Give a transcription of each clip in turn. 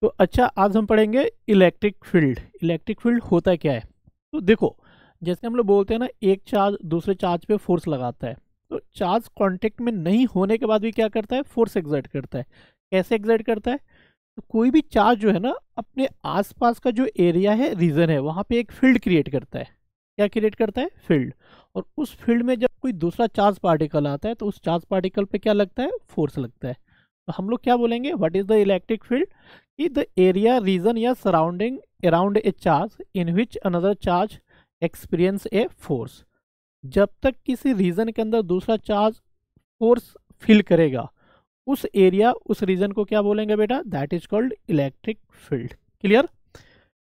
तो अच्छा, आज हम पढ़ेंगे इलेक्ट्रिक फील्ड। इलेक्ट्रिक फील्ड होता क्या है? तो देखो, जैसे हम लोग बोलते हैं ना, एक चार्ज दूसरे चार्ज पे फोर्स लगाता है। तो चार्ज कांटेक्ट में नहीं होने के बाद भी क्या करता है? फोर्स एक्सर्ट करता है। कैसे एक्सर्ट करता है? तो कोई भी चार्ज जो है ना, अपने आसपास का जो एरिया है, रीजन है, वहाँ पे एक फील्ड क्रिएट करता है। क्या क्रिएट करता है? फील्ड। और उस फील्ड में जब कोई दूसरा चार्ज पार्टिकल आता है तो उस चार्ज पार्टिकल पे क्या लगता है? फोर्स लगता है। तो हम लोग क्या बोलेंगे? What is the electric field? कि द एरिया, रीजन या surrounding around a charge in which another charge experience a force. जब तक किसी रीजन के अंदर दूसरा चार्ज फोर्स फील करेगा, उस एरिया, उस रीजन को क्या बोलेंगे बेटा? That is called electric field. Clear?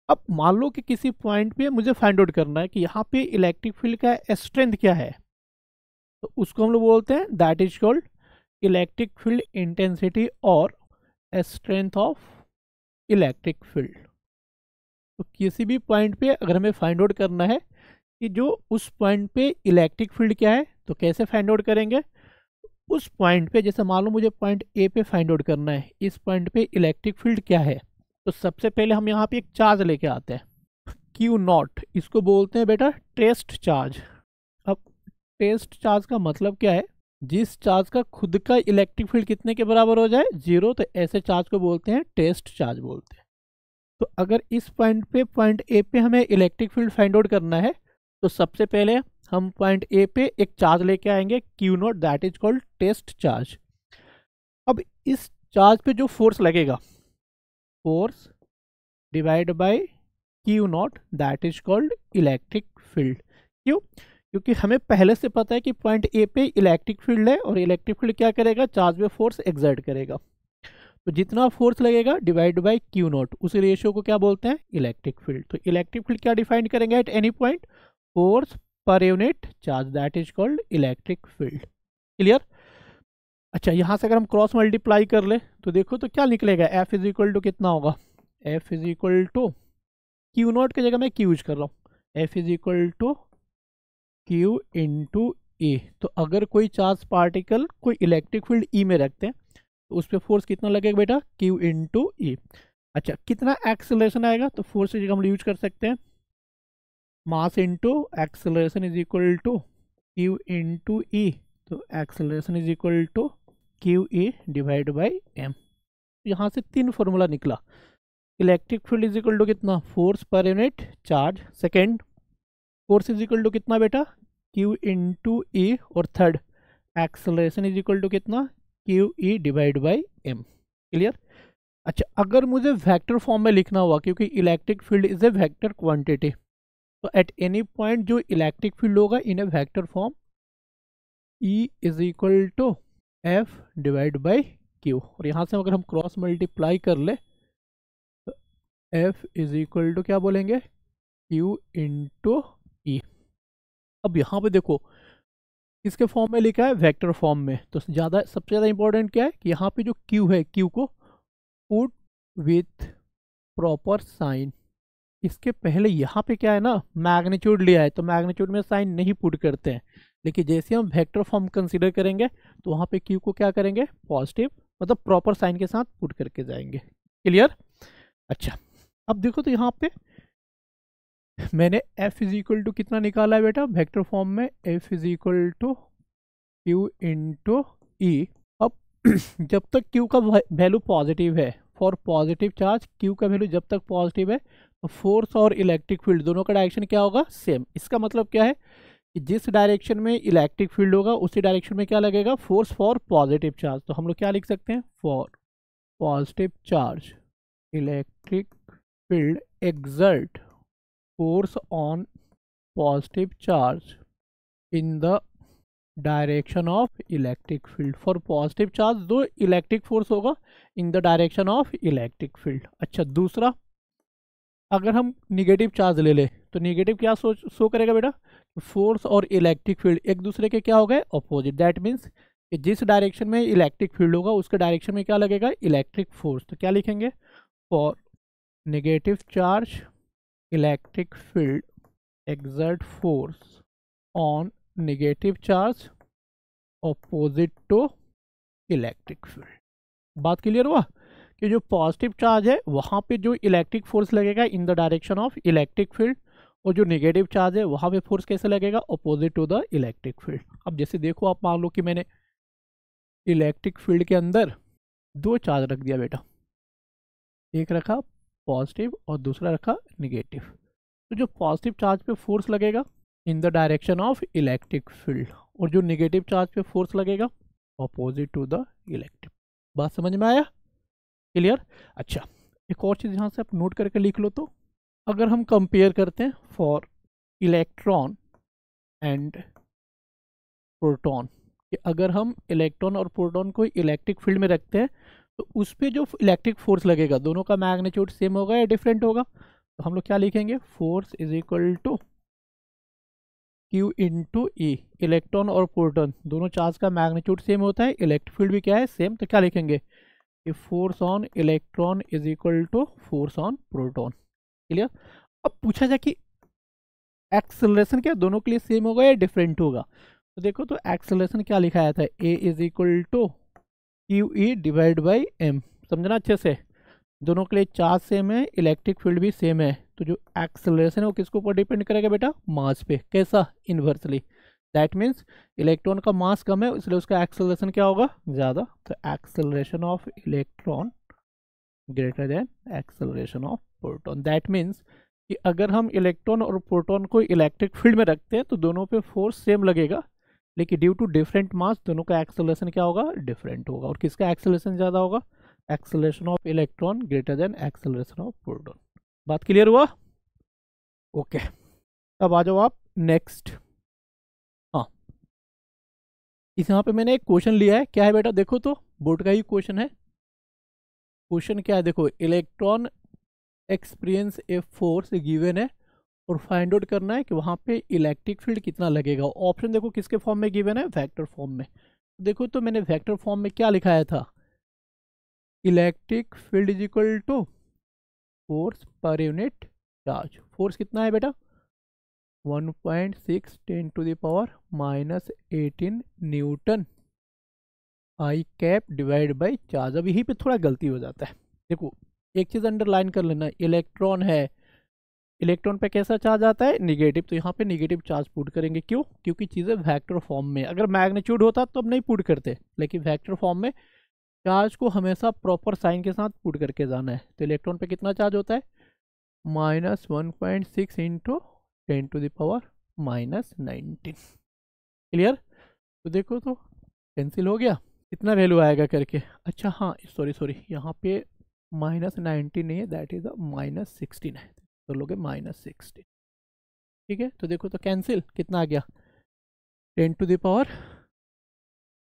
अब मान लो कि किसी पॉइंट पे मुझे फाइंड आउट करना है कि यहाँ पे इलेक्ट्रिक फील्ड का स्ट्रेंथ क्या है, तो उसको हम लोग बोलते हैं that is called electric field intensity और स्ट्रेंथ ऑफ इलेक्ट्रिक फील्ड। तो किसी भी पॉइंट पे अगर हमें फाइंड आउट करना है कि जो उस पॉइंट पे इलेक्ट्रिक फील्ड क्या है, तो कैसे फाइंड आउट करेंगे? उस पॉइंट पे, जैसे मान लो मुझे पॉइंट ए पे फाइंड आउट करना है, इस पॉइंट पे इलेक्ट्रिक फील्ड क्या है, तो सबसे पहले हम यहाँ पे एक चार्ज लेके आते हैं, क्यू नॉट। इसको बोलते हैं बेटा टेस्ट चार्ज। अब टेस्ट चार्ज का मतलब क्या है? जिस चार्ज का खुद का इलेक्ट्रिक फील्ड कितने के बराबर हो जाए? जीरो, तो ऐसे चार्ज को बोलते हैं टेस्ट चार्ज बोलते हैं। तो अगर इस पॉइंट पे, पॉइंट ए पे हमें इलेक्ट्रिक फील्ड फाइंड आउट करना है, तो सबसे पहले हम पॉइंट ए पे एक चार्ज लेके आएंगे, Q naught, that is called test charge. अब इस चार्ज पे जो फोर्स लगेगा, force divide by Q naught, that is called electric field. क्यों? क्योंकि हमें पहले से पता है कि पॉइंट ए पे इलेक्ट्रिक फील्ड है और इलेक्ट्रिक फील्ड क्या करेगा? चार्ज पे फोर्स एक्सर्ट करेगा। तो जितना फोर्स लगेगा डिवाइड बाय क्यू नॉट, उस रेशियो को क्या बोलते हैं? Electric field. तो इलेक्ट्रिक फील्ड क्या डिफाइन करेंगे एट एनी पॉइंट? फोर्स पर unit charge, that is called electric field. Clear? अच्छा, यहाँ से अगर हम क्रॉस मल्टीप्लाई कर ले तो देखो तो क्या निकलेगा? एफ इज इक्वल टू कितना होगा? F is equal to q naught की जगह मैं क्यू यूज कर रहा हूँ, F is equal to q into a. तो अगर कोई चार्ज पार्टिकल कोई इलेक्ट्रिक फील्ड ई में रखते हैं तो उस पर फोर्स कितना लगेगा बेटा? क्यू इंटू ई। अच्छा, कितना एक्सेलरेशन आएगा? तो फोर्स की जगह हम यूज कर सकते हैं mass into acceleration is equal to q into E. तो acceleration is equal to q E divide by m. यहाँ से तीन फॉर्मूला निकला। Electric field is equal to कितना? फोर्स पर unit charge. Second, force is equal to कितना बेटा? Q into E. और third, acceleration is equal to कितना? Q E divide by m. Clear? अच्छा, अगर मुझे वेक्टर फॉर्म में लिखना हुआ, क्योंकि electric field is a vector quantity, तो एट एनी पॉइंट जो इलेक्ट्रिक फील्ड होगा in a vector form, E is equal to F divide by q. और यहाँ से अगर हम क्रॉस मल्टीप्लाई कर ले तो एफ इज इक्वल टू क्या बोलेंगे? Q into E. अब यहाँ पे देखो, किसके फॉर्म में लिखा है? वेक्टर फॉर्म में। तो ज़्यादा, सबसे ज़्यादा इंपॉर्टेंट क्या है कि यहाँ पे जो क्यू है, क्यू को पुट विथ प्रॉपर साइन। इसके पहले यहाँ पे क्या है ना, मैग्नीट्यूड लिया है, तो मैग्नीट्यूड में साइन नहीं पुट करते हैं। लेकिन जैसे हम वेक्टर फॉर्म कंसीडर करेंगे तो वहाँ पे क्यू को क्या करेंगे? पॉजिटिव, मतलब प्रॉपर साइन के साथ पुट करके जाएंगे। क्लियर? अच्छा, अब देखो तो यहाँ पे मैंने f इज इक्वल टू कितना निकाला है बेटा वेक्टर फॉर्म में? f is equal to q into E. अब जब तक q का वैल्यू पॉजिटिव है, फॉर पॉजिटिव चार्ज q का वैल्यू जब तक पॉजिटिव है, तो फोर्स और इलेक्ट्रिक फील्ड दोनों का डायरेक्शन क्या होगा? सेम। इसका मतलब क्या है कि जिस डायरेक्शन में इलेक्ट्रिक फील्ड होगा उसी डायरेक्शन में क्या लगेगा? Force for positive charge. तो हम लोग क्या लिख सकते हैं? For positive charge electric field exert force on positive charge in the direction of electric field. For positive charge दो इलेक्ट्रिक फोर्स होगा in the direction of electric field। अच्छा, दूसरा, अगर हम निगेटिव चार्ज ले ले तो निगेटिव क्या शो करेगा बेटा? फोर्स और इलेक्ट्रिक फील्ड एक दूसरे के क्या हो गए? अपोजिट। दैट मीन्स कि जिस डायरेक्शन में इलेक्ट्रिक फील्ड होगा उसके डायरेक्शन में क्या लगेगा? Electric force. तो क्या लिखेंगे? For negative charge electric field exert force on negative charge opposite to electric field। बात क्लियर हुआ? कि जो पॉजिटिव चार्ज है वहाँ पे जो इलेक्ट्रिक फोर्स लगेगा इन the direction of electric field, और जो नेगेटिव चार्ज है वहाँ पे फोर्स कैसे लगेगा, opposite to the electric field. अब जैसे देखो, आप मान लो कि मैंने इलेक्ट्रिक फील्ड के अंदर दो चार्ज रख दिया बेटा, एक रखा पॉजिटिव और दूसरा रखा निगेटिव। तो जो पॉजिटिव चार्ज पे फोर्स लगेगा इन the direction of electric field, और जो निगेटिव चार्ज पे फोर्स लगेगा अपोजिट टू द इलेक्ट्रिक। बात समझ में आया, क्लियर। अच्छा, एक और चीज़ यहाँ से आप नोट करके लिख लो। तो अगर हम कंपेयर करते हैं फॉर इलेक्ट्रॉन एंड प्रोटॉन, कि अगर हम इलेक्ट्रॉन और प्रोटॉन को इलेक्ट्रिक फील्ड में रखते हैं तो उस पर जो इलेक्ट्रिक फोर्स लगेगा दोनों का मैग्नीट्यूड सेम होगा या डिफरेंट होगा। तो हम लोग क्या लिखेंगे, force is equal to Q into E. Electron और प्रोटॉन दोनों चार्ज का मैग्नीट्यूड सेम होता है, इलेक्ट्रिक फील्ड भी क्या है, सेम। तो क्या लिखेंगे कि force on electron is equal to force on proton, clear. अब पूछा जाए कि एक्सेलरेशन क्या दोनों के लिए सेम होगा या डिफरेंट होगा। तो देखो, तो एक्सेलरेशन क्या लिखाया था, a is equal to q E divide by m. समझना अच्छे से, दोनों के लिए चार्ज सेम है, इलेक्ट्रिक फील्ड भी सेम है। तो जो एक्सेलरेशन है वो किसके ऊपर डिपेंड करेगा बेटा, मास पे। कैसा, इन्वर्सली। दैट मीन्स इलेक्ट्रॉन का मास कम है इसलिए उसका एक्सेलरेशन क्या होगा, ज़्यादा। तो acceleration of electron greater than acceleration of proton. That means कि अगर हम इलेक्ट्रॉन और प्रोटॉन को इलेक्ट्रिक फील्ड में रखते हैं तो दोनों पे फोर्स सेम लगेगा, लेकिन ड्यू टू डिफरेंट मास दोनों का एक्सेलरेशन क्या होगा, डिफरेंट होगा। और किसका एक्सेलरेशन ज़्यादा होगा, acceleration of electron greater than acceleration of proton. बात क्लियर हुआ, ओके। अब आ जाओ आप नेक्स्ट। हाँ, इस यहाँ पे मैंने एक क्वेश्चन लिया है, क्या है बेटा, देखो तो बोर्ड का ही क्वेश्चन है। क्वेश्चन क्या है, देखो, electron experience a force given है और फाइंड आउट करना है कि वहाँ पे इलेक्ट्रिक फील्ड कितना लगेगा। ऑप्शन देखो किसके फॉर्म में गिवन है, वेक्टर फॉर्म में। देखो तो मैंने वेक्टर फॉर्म में क्या लिखाया था, electric field is equal to force पर यूनिट चार्ज। फोर्स कितना है बेटा, 1.6 10 to the power -18 newton I cap divide by charge. अब यहीं पे थोड़ा गलती हो जाता है। देखो, एक चीज़ अंडरलाइन कर लेना, इलेक्ट्रॉन है, इलेक्ट्रॉन पे कैसा चार्ज आता है, निगेटिव। तो यहाँ पे निगेटिव चार्ज पुट करेंगे, क्यों, क्योंकि चीज़ें वेक्टर फॉर्म में। अगर मैग्नीट्यूड होता तो अब नहीं पुट करते, लेकिन वेक्टर फॉर्म में चार्ज को हमेशा प्रॉपर साइन के साथ पुट करके जाना है। तो इलेक्ट्रॉन पे कितना चार्ज होता है, -1.6 into 10 to the power -19, clear. तो देखो तो कैंसिल हो गया, कितना वैल्यू आएगा करके। अच्छा हाँ, सॉरी यहाँ पे -19 नहीं है, दैट इज -16 है, तो लोगे -16, ठीक है। तो देखो तो कैंसिल, कितना आ गया, 10 to the power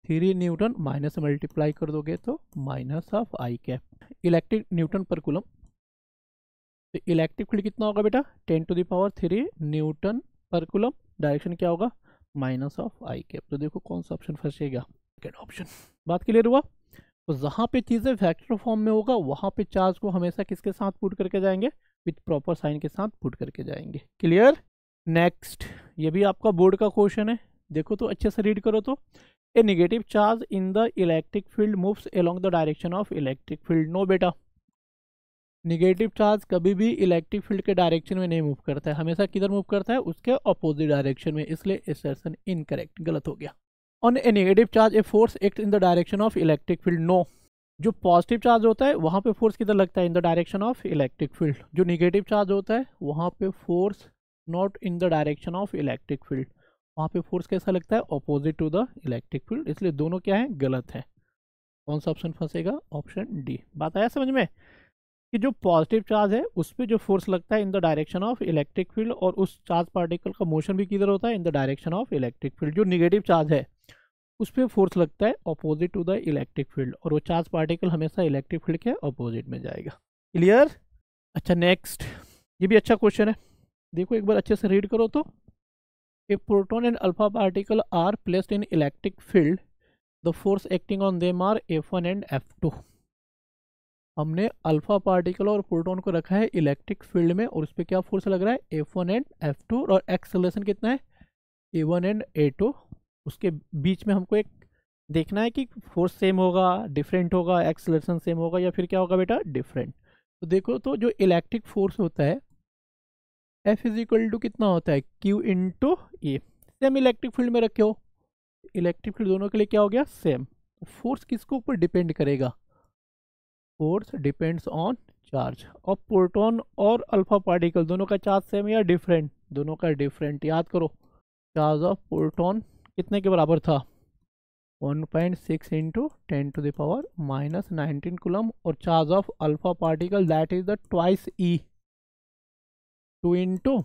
3 newton, minus multiply कर दोगे तो minus of I cap electric newton पर कूलम। तो इलेक्ट्रिक फील्ड कितना होगा बेटा, 10 टू द पावर 3 न्यूटन पर कूलम। डायरेक्शन क्या होगा, माइनस ऑफ आई कैप। तो देखो कौन सा ऑप्शन फंसेगा, सेकंड ऑप्शन। बात क्लियर हुआ। तो जहाँ पे चीज़ें वेक्टर फॉर्म में होगा वहाँ पे चार्ज को हमेशा किसके साथ पुट करके जाएंगे, विथ प्रॉपर साइन के साथ पुट करके जाएंगे, क्लियर। नेक्स्ट, ये भी आपका बोर्ड का क्वेश्चन है, देखो तो अच्छे से रीड करो। तो a negative charge in the electric field moves along the direction of electric field. No बेटा, नेगेटिव चार्ज कभी भी इलेक्ट्रिक फील्ड के डायरेक्शन में नहीं मूव करता है, हमेशा किधर मूव करता है, उसके अपोजिट डायरेक्शन में। इसलिए असर्शन इनकरेक्ट, गलत हो गया। On a negative charge a force act in the direction of electric field. No, जो पॉजिटिव चार्ज होता है वहाँ पे फोर्स किधर लगता है, in the direction of electric field. जो नेगेटिव चार्ज होता है वहाँ पे force not in the direction of electric field, वहाँ पे फोर्स कैसा लगता है, opposite to the electric field. इसलिए दोनों क्या है, गलत है। कौन सा ऑप्शन फंसेगा, ऑप्शन डी। बात आया समझ में, कि जो पॉजिटिव चार्ज है उस पर जो फोर्स लगता है in the direction of electric field, और उस चार्ज पार्टिकल का मोशन भी किधर होता है, in the direction of electric field. जो निगेटिव चार्ज है उस पर फोर्स लगता है opposite to the electric field, और वो चार्ज पार्टिकल हमेशा इलेक्ट्रिक फील्ड के अपोजिट में जाएगा, क्लियर। अच्छा नेक्स्ट, ये भी अच्छा क्वेश्चन है, देखो एक बार अच्छे से रीड करो। तो a proton and alpha particle are placed in electric field, the force acting on them are F1 and F2। हमने अल्फा पार्टिकल और प्रोटॉन को रखा है इलेक्ट्रिक फील्ड में, और उस पर क्या फोर्स लग रहा है, F1 एंड F2, और एक्सेलरेशन कितना है, A1 एंड A2। उसके बीच में हमको एक देखना है कि फोर्स सेम होगा, डिफरेंट होगा, एक्सेलरेशन सेम होगा, या फिर क्या होगा बेटा, डिफरेंट। तो देखो, तो जो इलेक्ट्रिक फोर्स होता है F इज इक्वल टू कितना होता है, Q इंटू ए। सेम इलेक्ट्रिक फील्ड में रखे हो, इलेक्ट्रिक फील्ड दोनों के लिए क्या हो गया, सेम। फोर्स किसके ऊपर डिपेंड करेगा, फोर्स डिपेंड्स ऑन चार्ज। और प्रोटॉन और अल्फा पार्टिकल दोनों का चार्ज सेम या डिफरेंट, दोनों का डिफरेंट। याद करो, चार्ज ऑफ प्रोटॉन कितने के बराबर था, 1.6 इंटू 10⁻⁻19 कूलम, और charge of alpha particle that is the twice E, 2 into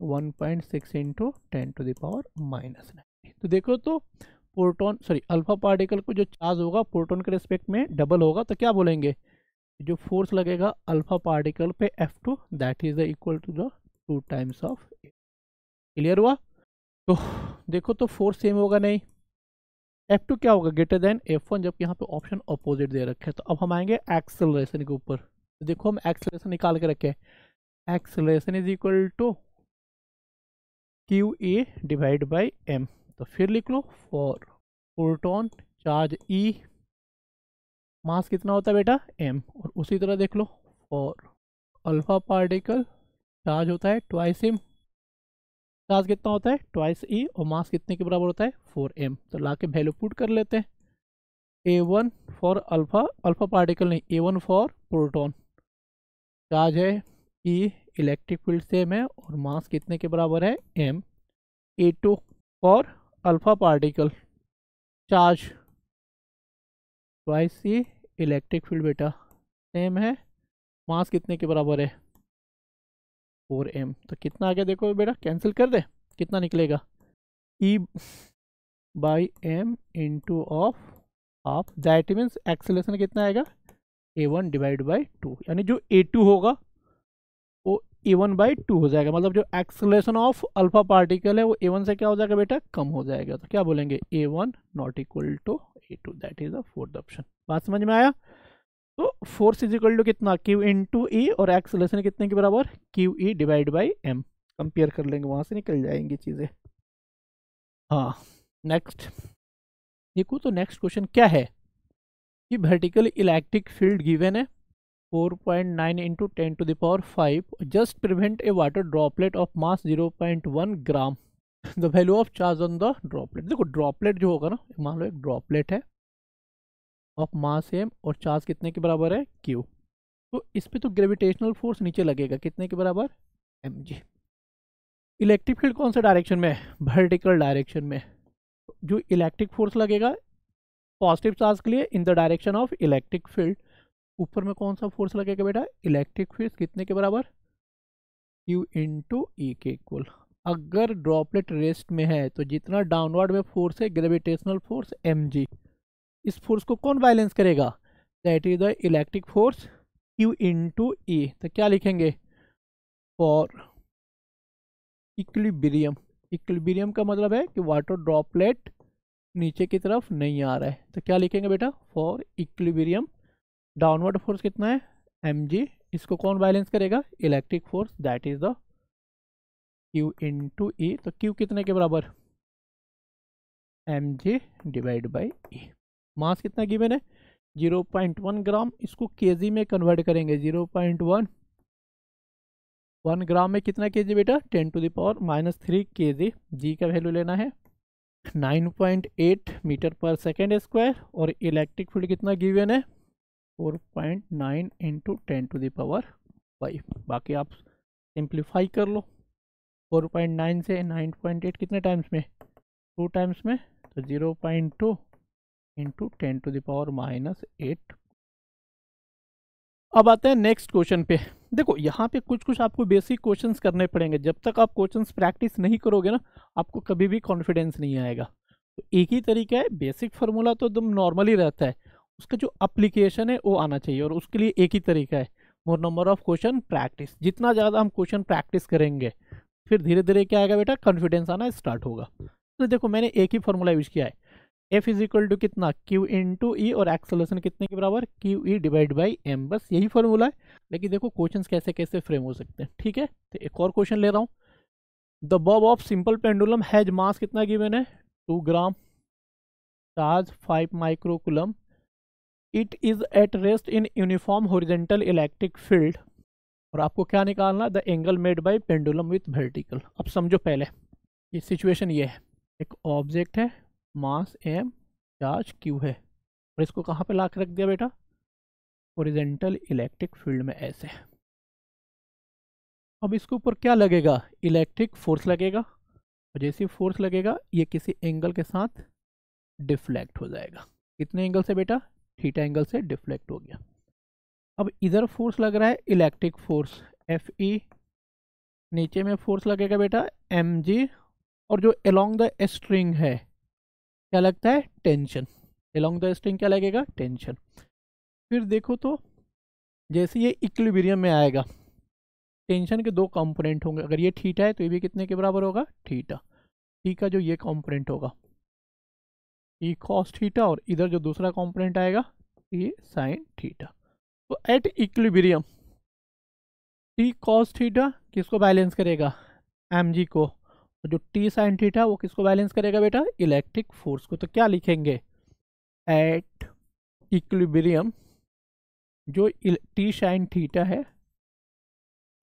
1.6 into 10⁻⁻19। तो देखो, तो प्रोटॉन सॉरी अल्फा पार्टिकल को जो चार्ज होगा प्रोटॉन के रिस्पेक्ट में डबल होगा, तो क्या बोलेंगे, जो फोर्स लगेगा अल्फा पार्टिकल पे F2 that is equal to the 2 times of A. Clear हुआ। तो देखो, तो फोर्स सेम होगा नहीं, F2 क्या होगा, ग्रेटर देन F1, जबकि यहाँ पे ऑप्शन अपोजिट दे रखे हैं। तो अब हम आएंगे एक्सेलरेशन के ऊपर। तो देखो, हम एक्सेलरेशन निकाल के रखे हैं, acceleration is equal to Q A divide by M. तो फिर लिख लो, for proton charge E, mass कितना होता है बेटा, m। और उसी तरह देख लो, फॉर अल्फा पार्टिकल चार्ज होता है ट्वाइस m, चार्ज कितना होता है ट्वाइस e, और मास कितने के बराबर होता है 4m। तो ला के वैल्यू पुट कर लेते हैं, a1 for alpha, alpha particle नहीं, a1 फॉर प्रोटॉन, चार्ज है e, इलेक्ट्रिक फील्ड सेम है, और मास कितने के बराबर है m। a2 for alpha particle, charge twice e, electric field बेटा सेम है, मास कितने के बराबर है 4m। तो कितना आ गया देखो बेटा, कैंसिल कर दे, कितना निकलेगा, E by m into of half, that means acceleration कितना आएगा, a1 डिवाइड बाई 2, यानी जो a2 होगा वो a1 बाई 2 हो जाएगा। मतलब जो एक्सेलरेशन ऑफ अल्फा पार्टिकल है वो a1 से क्या हो जाएगा बेटा, कम हो जाएगा। तो क्या बोलेंगे, a1 not equal to a2, that is the fourth option. बात समझ में आया। तो फोर्स इज इक्वल टू कितना, Q इंटू ई, और एक्सेलरेशन कितने के बराबर, Q E divide by m। Compare कर लेंगे, वहां से निकल जाएंगी चीजें। हाँ, नेक्स्ट देखो, तो नेक्स्ट क्वेश्चन क्या है कि वर्टिकल इलेक्ट्रिक फील्ड गिवन है 4.9 into 10⁵ just prevent A water droplet of mass 0.1 gram, the value of charge on the droplet. देखो, ड्रॉपलेट जो होगा ना, मान लो एक ड्रॉपलेट है ऑफ मास m, और चार्ज कितने के बराबर है Q। तो इस पे तो ग्रेविटेशनल फोर्स नीचे लगेगा, कितने के बराबर mg। इलेक्ट्रिक फील्ड कौन सा डायरेक्शन में है, वर्टिकल डायरेक्शन में। जो इलेक्ट्रिक फोर्स लगेगा पॉजिटिव चार्ज के लिए इन the direction of electric field, ऊपर में कौन सा फोर्स लगेगा बेटा, इलेक्ट्रिक फील्ड कितने के बराबर, Q इंटू ई के इक्वल। अगर ड्रॉपलेट रेस्ट में है तो जितना डाउनवर्ड में फोर्स है ग्रेविटेशनल फोर्स mg, इस फोर्स को कौन बैलेंस करेगा, that is the electric force Q into E. तो क्या लिखेंगे, फॉर इक्विलिब्रियम। इक्विलिब्रियम का मतलब है कि वाटर ड्रॉपलेट नीचे की तरफ नहीं आ रहा है। तो क्या लिखेंगे बेटा, फॉर इक्विलिब्रियम डाउनवर्ड फोर्स कितना है mg, इसको कौन बैलेंस करेगा, electric force that is the Q into E. तो Q कितने के बराबर, mg divide by E. Mass कितना गिवन है 0.1 ग्राम, इसको केजी में कन्वर्ट करेंगे, 0.1 ग्राम में कितना केजी बेटा, 10⁻³ केजी। जी का वैल्यू लेना है 9.8 मीटर पर सेकेंड स्क्वायर, और इलेक्ट्रिक फील्ड कितना गिवन है 4.9 इंटू 10⁵। बाकी आप सिंप्लीफाई कर लो, 4.9 से 9.8 कितने टाइम्स में, 2 टाइम्स में, तो 0.2 इंटू 10⁻⁻8। अब आते हैं नेक्स्ट क्वेश्चन पे। देखो, यहाँ पे कुछ कुछ आपको बेसिक क्वेश्चंस करने पड़ेंगे, जब तक आप क्वेश्चंस प्रैक्टिस नहीं करोगे ना, आपको कभी भी कॉन्फिडेंस नहीं आएगा। तो एक ही तरीका है, बेसिक फार्मूला तो एकदम नॉर्मली रहता है, उसका जो अप्लीकेशन है वो आना चाहिए, और उसके लिए एक ही तरीका है, मोर नंबर ऑफ क्वेश्चन प्रैक्टिस। जितना ज़्यादा हम क्वेश्चन प्रैक्टिस करेंगे फिर धीरे धीरे क्या आएगा बेटा, कॉन्फिडेंस आना स्टार्ट होगा। तो देखो, मैंने एक ही फार्मूला यूज किया है, F इज इक्वल टू कितना, Q इंटू ई, और एक्सेलरेशन कितने के बराबर, Q E divide by m। बस यही फार्मूला है, लेकिन देखो क्वेश्चंस कैसे कैसे फ्रेम हो सकते हैं। ठीक है, तो एक और क्वेश्चन ले रहा हूँ, the bob of simple pendulum has mass कितना गिवन है 2 gram, charge 5 microcoulomb, it is at rest in uniform horizontal electric field. और आपको क्या निकालना, the angle made by pendulum with vertical. अब समझो पहले ये सिचुएशन ये है, एक ऑब्जेक्ट है, मास m, चार्ज q है, और इसको कहाँ पे ला के रख दिया बेटा, हॉरिजॉन्टल इलेक्ट्रिक फील्ड में ऐसे। अब इसके ऊपर क्या लगेगा, इलेक्ट्रिक फोर्स लगेगा, और जैसे फोर्स लगेगा ये किसी एंगल के साथ डिफ्लेक्ट हो जाएगा। कितने एंगल से बेटा, थीटा एंगल से डिफ्लेक्ट हो गया। अब इधर फोर्स लग रहा है इलेक्ट्रिक फोर्स Fe, नीचे में फोर्स लगेगा बेटा mg, और जो अलोंग द स्ट्रिंग है क्या लगता है, टेंशन। अलोंग द स्ट्रिंग क्या लगेगा, टेंशन। फिर देखो तो जैसे ये इक्विलिब्रियम में आएगा, टेंशन के दो कंपोनेंट होंगे, अगर ये थीटा है तो ये भी कितने के बराबर होगा, थीटा। टी का जो ये कंपोनेंट होगा ई कॉस थीटा, और इधर जो दूसरा कंपोनेंट आएगा ये साइन थीटा। तो at equilibrium T cos theta किसको बैलेंस करेगा, mg को, और जो टी साइन थीटा वो किसको बैलेंस करेगा बेटा, इलेक्ट्रिक फोर्स को। तो क्या लिखेंगे, एट इक्विलिब्रियम जो टी साइन थीटा है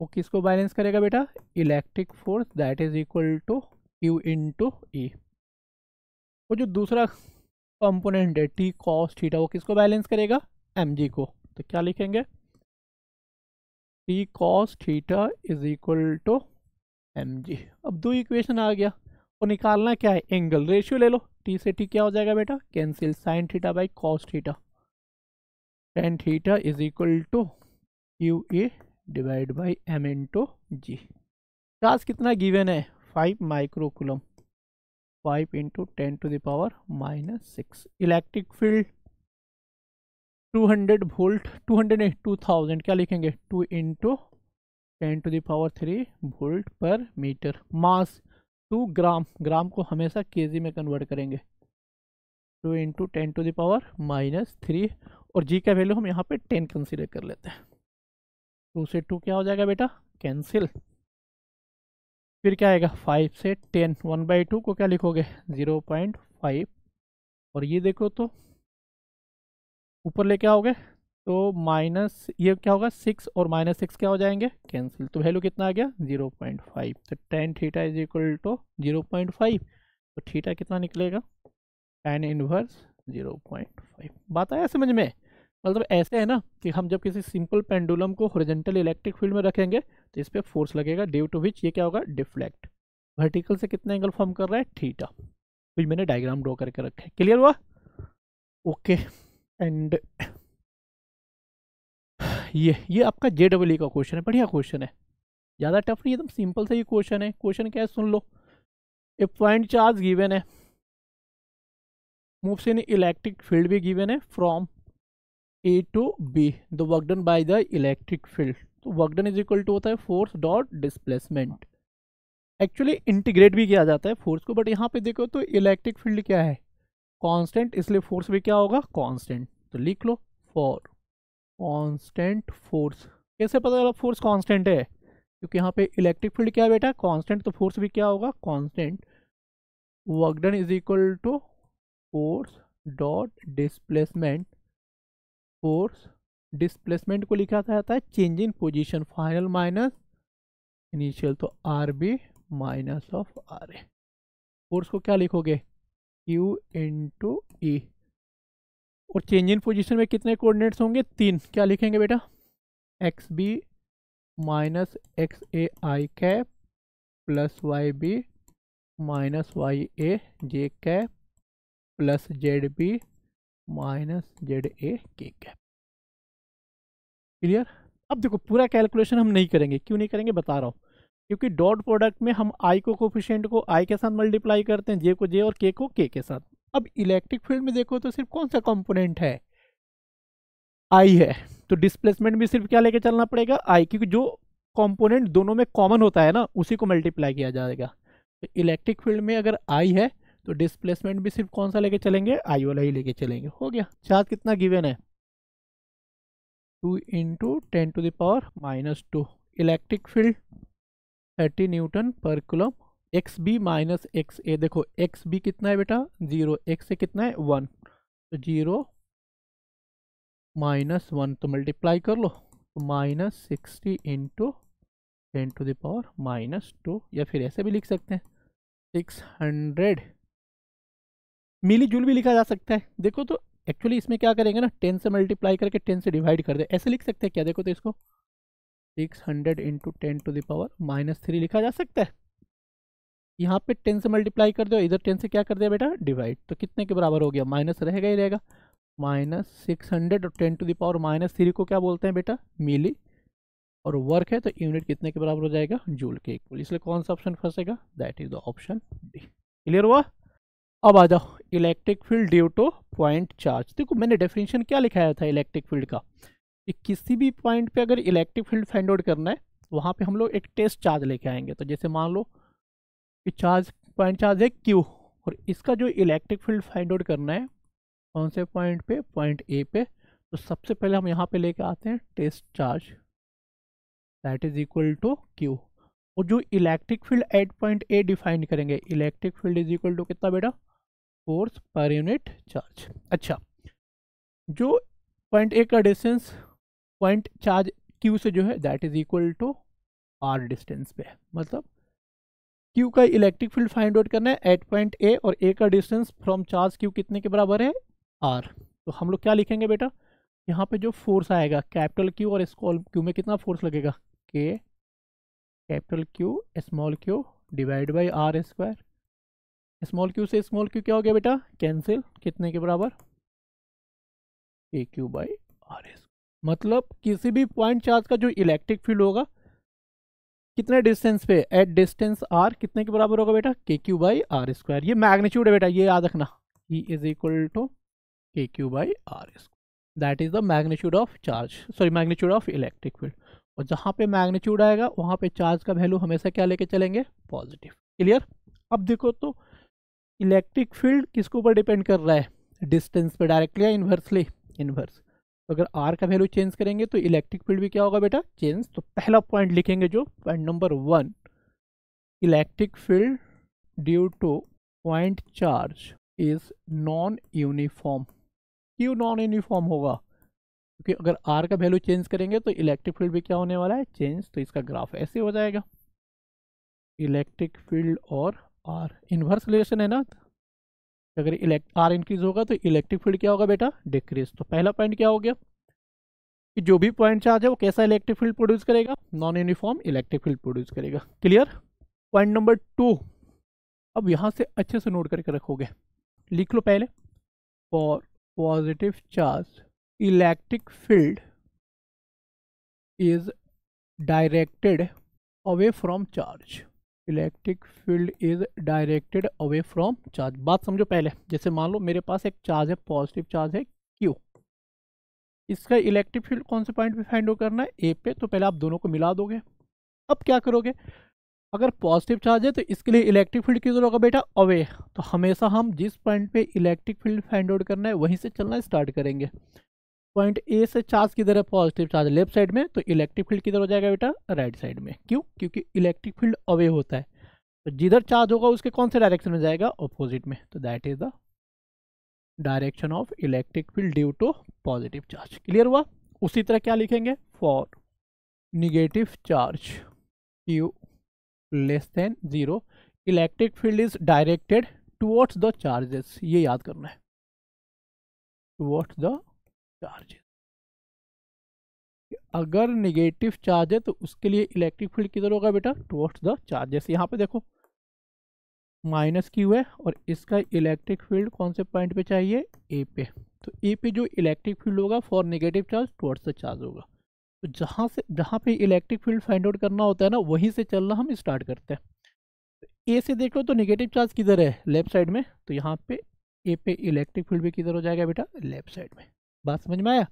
वो किसको बैलेंस करेगा बेटा, electric force, that is equal to Q into E. वो जो दूसरा कंपोनेंट है टी कॉस थीटा वो किसको बैलेंस करेगा, mg को। तो क्या लिखेंगे, T cos theta is equal to mg। अब दो इक्वेशन आ गया, और निकालना क्या है, एंगल। रेशियो ले लो, टी से टी क्या हो जाएगा बेटा, cancel, sine theta by cos theta, tan theta is equal to Q A divide by M into G. Charge कितना गिवन है, 5 microcoulomb, 5 into 10 to the power -6। Electric field 200 volt, 2000 क्या लिखेंगे, 2 into 10 to the power 3 volt per metre. Mass 2 gram, gram को हमेशा KG में convert करेंगे, 2 into 10 to the power -3, और जी का वैल्यू हम यहाँ पे 10 कंसीडर कर लेते हैं। 2 से 2 क्या हो जाएगा बेटा, कैंसिल। फिर क्या आएगा, 5 से 10, 1/2 को क्या लिखोगे, 0.5, और ये देखो तो ऊपर लेके आओगे तो माइनस, ये क्या होगा 6 और -6 क्या हो जाएंगे, कैंसिल। तो वैल्यू कितना आ गया, 0.5। तो tan theta is equal to 0.5, तो थीटा कितना निकलेगा, tan इनवर्स 0.5। बात आया समझ में, मतलब ऐसे है ना कि हम जब किसी सिंपल पेंडुलम को हॉरिजॉन्टल इलेक्ट्रिक फील्ड में रखेंगे तो इस पर फोर्स लगेगा, ड्यू टू विच ये क्या होगा, डिफ्लेक्ट। वर्टिकल से कितना एंगल फॉर्म कर रहा है, थीटा। तो मैंने डायग्राम ड्रॉ करके रखा है, क्लियर हुआ, ओके। एंड ये आपका JEE का क्वेश्चन है, बढ़िया क्वेश्चन है, ज़्यादा टफ नहीं, एकदम सिंपल सा ही क्वेश्चन है। क्वेश्चन क्या है सुन लो, ए पॉइंट चार्ज गिवन है, मूव्स इन इलेक्ट्रिक फील्ड भी गिवन है, from A to B, the work done by the electric field. तो work done is equal to होता है force dot displacement. Actually integrate भी किया जाता है फोर्स को, बट यहाँ पे देखो तो इलेक्ट्रिक फील्ड क्या है, कांस्टेंट, इसलिए फोर्स भी क्या होगा, कांस्टेंट। तो लिख लो फॉर कांस्टेंट फोर्स। कैसे पता चला फोर्स कांस्टेंट है, क्योंकि यहाँ पे इलेक्ट्रिक फील्ड क्या है बेटा, कांस्टेंट, तो फोर्स भी क्या होगा, constant. Work done is equal to force dot displacement. Force displacement को लिखा जाता है change in position, final minus initial, तो R B minus of R A. Force को क्या लिखोगे, क्यू इंटू ई, और चेंज इन पोजीशन में कितने कोऑर्डिनेट्स होंगे, 3, क्या लिखेंगे बेटा, X B minus X A I cap plus Y B minus Y A J cap plus Z B minus Z A K cap. Clear. अब देखो पूरा कैलकुलेशन हम नहीं करेंगे, क्यों नहीं करेंगे बता रहा हूँ, क्योंकि डॉट प्रोडक्ट में हम आई को कोफिशिएंट को आई के साथ मल्टीप्लाई करते हैं, जे को जे और के को के साथ। अब इलेक्ट्रिक फील्ड में देखो तो सिर्फ कौन सा कंपोनेंट है, आई है, तो डिस्प्लेसमेंट भी सिर्फ क्या लेके चलना पड़ेगा, आई, क्योंकि जो कंपोनेंट दोनों में कॉमन होता है ना उसी को मल्टीप्लाई किया जाएगा। तो इलेक्ट्रिक फील्ड में अगर आई है तो डिस्प्लेसमेंट भी सिर्फ कौन सा लेके चलेंगे, आई वाला ही लेके चलेंगे। हो गया। चार्ज कितना गिवन है, 2 into 10 to the power -2। Electric field 30 newton पर coulomb. X B minus X A, देखो एक्स बी कितना है बेटा 0, एक्स ए कितना है 1, तो 0 माइनस 1 तो मल्टीप्लाई कर लो, तो -60 इंटू 10⁻⁻², या फिर ऐसे भी लिख सकते हैं 600 मिली जूल भी लिखा जा सकता है। देखो तो एक्चुअली इसमें क्या करेंगे ना, 10 से मल्टीप्लाई करके 10 से डिवाइड कर दे, ऐसे लिख सकते हैं क्या, देखो तो इसको 600 इंटू 10⁻³ लिखा जा सकता है। यहाँ पे 10 से मल्टीप्लाई कर दो, इधर 10 से क्या कर दिया बेटा डिवाइड, तो कितने के बराबर हो गया, माइनस रहेगा ही रहेगा, -600 और 10⁻³ को क्या बोलते हैं बेटा मिली, और वर्क है तो यूनिट कितने के बराबर हो जाएगा, जूल के इक्वल, इसलिए कौन सा ऑप्शन फंसेगा, that is the option D. Clear हुआ। अब आ जाओ electric field due to point charge. देखो मैंने डेफिनेशन क्या लिखाया था इलेक्ट्रिक फील्ड का, कि किसी भी पॉइंट पे अगर इलेक्ट्रिक फील्ड फाइंड आउट करना है, वहाँ पे हम लोग एक टेस्ट चार्ज लेके आएंगे। तो जैसे मान लो कि चार्ज पॉइंट चार्ज है क्यू, और इसका जो इलेक्ट्रिक फील्ड फाइंड आउट करना है कौन से पॉइंट पे, पॉइंट ए पे, तो सबसे पहले हम यहाँ पे लेके आते हैं test charge, that is equal to Q, और जो electric field at point A define करेंगे, electric field is equal to कितना बेटा, फोर्स पर यूनिट चार्ज। अच्छा, जो पॉइंट ए का डिस्टेंस पॉइंट चार्ज क्यू से जो है that is equal to R distance पे, मतलब क्यू का इलेक्ट्रिक फील्ड फाइंड आउट करना है एट पॉइंट ए, और ए का डिस्टेंस फ्रॉम चार्ज क्यू कितने के बराबर है, आर। तो हम लोग क्या लिखेंगे बेटा, यहाँ पे जो फोर्स आएगा कैपिटल क्यू और स्मॉल क्यू में कितना फोर्स लगेगा, K capital Q small Q divide by R square, small Q से स्मॉल क्यू क्या हो गया बेटा कैंसिल, कितने के बराबर, के क्यू बाई आर एस। मतलब किसी भी पॉइंट चार्ज का जो इलेक्ट्रिक फील्ड होगा कितने डिस्टेंस पे, एट डिस्टेंस आर, कितने के बराबर होगा बेटा, K Q by R square. ये मैग्नीट्यूड है बेटा, ये याद रखना, E is equal to K Q by R square, that is the magnitude of charge, sorry magnitude of electric field. और जहाँ पे मैग्नीट्यूड आएगा वहाँ पे चार्ज का वैल्यू हमेशा क्या लेके चलेंगे, पॉजिटिव। क्लियर। अब देखो तो इलेक्ट्रिक फील्ड किसके ऊपर डिपेंड कर रहा है, डिस्टेंस पे डायरेक्टली या इन्वर्सली, इन्वर्स। तो अगर आर का वैल्यू चेंज करेंगे तो इलेक्ट्रिक फील्ड भी क्या होगा बेटा चेंज। तो पहला पॉइंट लिखेंगे जो point number 1, electric field due to point charge is non uniform. क्यों नॉन यूनिफॉर्म होगा, क्योंकि अगर आर का वैल्यू चेंज करेंगे तो इलेक्ट्रिक फील्ड भी क्या होने वाला है चेंज। तो इसका ग्राफ ऐसे हो जाएगा, इलेक्ट्रिक फील्ड और आर इन्वर्स रिलेशन है ना, अगर आर इंक्रीज होगा तो इलेक्ट्रिक फील्ड क्या होगा बेटा डिक्रीज। तो पहला पॉइंट क्या हो गया कि जो भी पॉइंट चार्ज है वो कैसा इलेक्ट्रिक फील्ड प्रोड्यूस करेगा, non uniform electric field produce करेगा। क्लियर। पॉइंट नंबर 2, अब यहाँ से अच्छे से नोट करके रखोगे, लिख लो पहले, for positive charge electric field is directed away from charge, electric field is directed away from charge. बात समझो पहले, जैसे मान लो मेरे पास एक चार्ज है, पॉजिटिव चार्ज है क्यू, इसका इलेक्ट्रिक फील्ड कौन से पॉइंट पे फाइंड आउट करना है, ए पे। तो पहले आप दोनों को मिला दोगे। अब क्या करोगे, अगर पॉजिटिव चार्ज है तो इसके लिए इलेक्ट्रिक फील्ड किधर होगा बेटा अवे, तो हमेशा हम जिस पॉइंट पे इलेक्ट्रिक फील्ड फाइंड आउट करना है वहीं से चलना स्टार्ट करेंगे। पॉइंट ए से चार्ज किधर है, पॉजिटिव चार्ज लेफ्ट साइड में, तो इलेक्ट्रिक फील्ड किधर हो जाएगा बेटा राइट साइड में। क्यों, क्योंकि इलेक्ट्रिक फील्ड अवे होता है, तो जिधर चार्ज होगा उसके कौन से डायरेक्शन में जाएगा, ऑपोजिट में। तो that is the direction of electric field due to positive charge. Clear हुआ। उसी तरह क्या लिखेंगे, for negative charge Q less than 0 electric field is directed towards the charges. ये याद करना है, टुवर्ड्स द चार्जेस। अगर निगेटिव चार्ज है तो उसके लिए इलेक्ट्रिक फील्ड किधर होगा बेटा टुवर्ड्स द चार्जेस। यहाँ पे देखो माइनस क्यू है और इसका इलेक्ट्रिक फील्ड कौन से पॉइंट पे चाहिए, ए पे। तो ए पे जो इलेक्ट्रिक फील्ड होगा for negative charge towards the charge होगा। तो जहाँ पे इलेक्ट्रिक फील्ड फाइंड आउट करना होता है ना, वहीं से चलना हम स्टार्ट करते हैं। ए से देखो तो नेगेटिव चार्ज किधर है, लेफ्ट साइड में, तो यहाँ पे ए पे इलेक्ट्रिक फील्ड भी किधर हो जाएगा बेटा लेफ्ट साइड में। बात समझ में आया।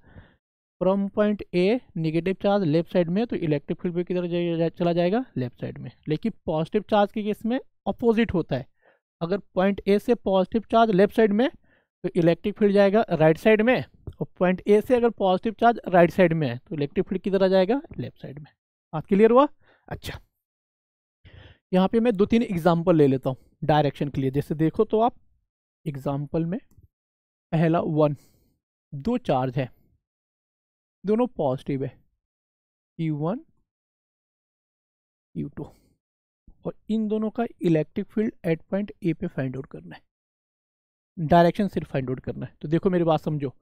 From point A negative charge left side में, तो इलेक्ट्रिक फील्ड भी किधर चला जाएगा लेफ्ट साइड में। लेकिन पॉजिटिव चार्ज के केस में अपोजिट होता है, अगर पॉइंट ए से पॉजिटिव चार्ज लेफ्ट साइड में तो इलेक्ट्रिक फील्ड जाएगा राइट साइड में, और पॉइंट ए से अगर पॉजिटिव चार्ज राइट साइड में है तो इलेक्ट्रिक फील्ड किधर आ जाएगा लेफ्ट साइड में। बात क्लियर हुआ। अच्छा, यहाँ पे मैं 2-3 एग्जाम्पल ले लेता हूँ डायरेक्शन के लिए। जैसे देखो तो आप एग्जाम्पल में पहला 1, 2 चार्ज है, दोनों पॉजिटिव है, Q1 Q2, और इन दोनों का इलेक्ट्रिक फील्ड एट पॉइंट ए पे फाइंड आउट करना है, डायरेक्शन सिर्फ फाइंड आउट करना है। तो देखो मेरी बात समझो,